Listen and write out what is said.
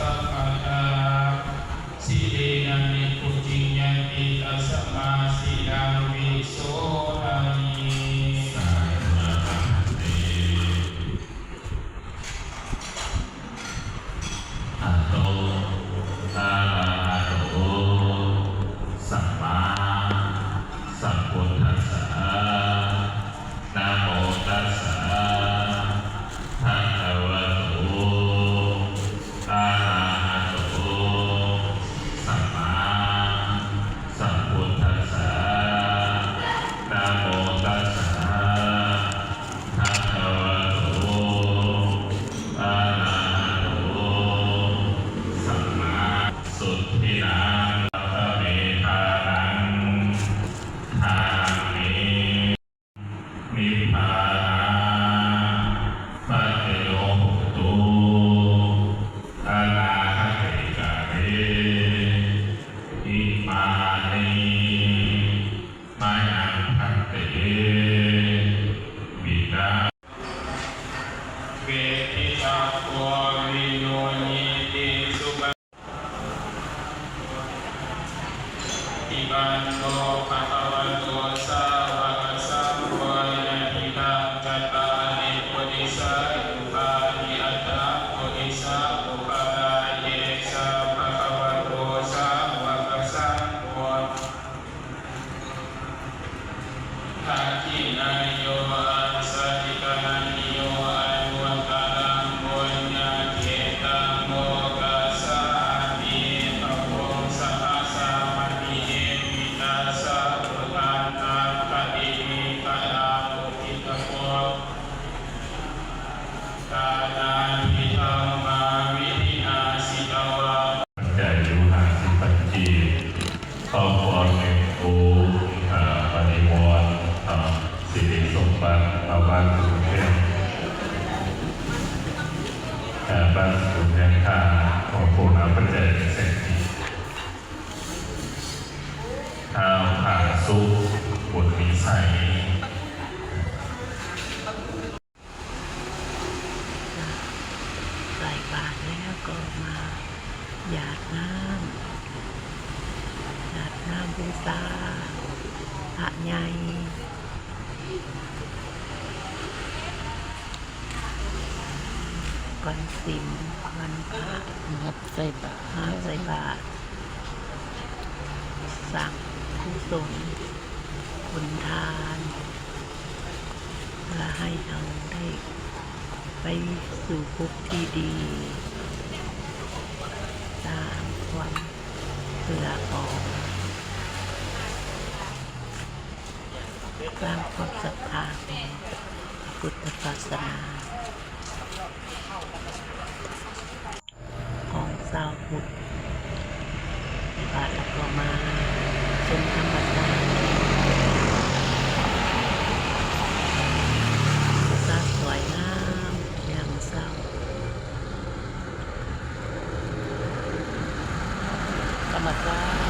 สัพพทาสิเลนะนิพุจิญญติตัสมาสิลังวิโสทานิอะโตอะระหะโตสัมมาสัมพุทธัสสะนะโมตัสสะภะคะวะโตอะระหะโตสัมมาสัมพุทธัสสะนะโมตัสสะภะคะวะโตอะระหะโตสัมมาสุทธินังสัพพะเมธานังทามินิพพานาปัจโยโหตุอนาคเตกะเรอิมานิมายังพันเตวินาเวทิตาโววิโนญิติสุปฏิปันโนภะคะวะโตสาวกสังโฆนะอิทังกัตตานิโพธิสัตว์ปานิอัตตาโพธิสัตว์อุปาเยสะภะคะวะโตสาวกสังโฆทักขินายโยอัสสติกานิโยอันวัตตังโมญะเกตังโมกัสสามิภะโวสัพพะสัมปติเยมิตัสสะภะคะตังปฏิมิกะลาภุติตโกกานันทิธัมมาวิริอาสิตวะใจยุหาสิปัจจีขอพรในโอปฏิวรณ์สิริสมบัติเอาบ้านสุขเพียงบ้านสุขเพียงข้าของพวกเราพระเจ้าเศรษฐีข้าวขาสุขบุญมีใสใส่บาตรแล้วก็มาหยาดน้ำบูชาพระใหญ่วันศีลวันพระนับใส่บาตรสั่งกุศลคุณทานเพื่อให้เราได้ไปสู่ภพที่ดีตามความเพื่อออกสร้างความศรัทธาของพุทธศาสนาของชาวพุทธบาทแล้วก็มาชมธรรมชาติสวยงามอย่างเศร้าธรรมชาติ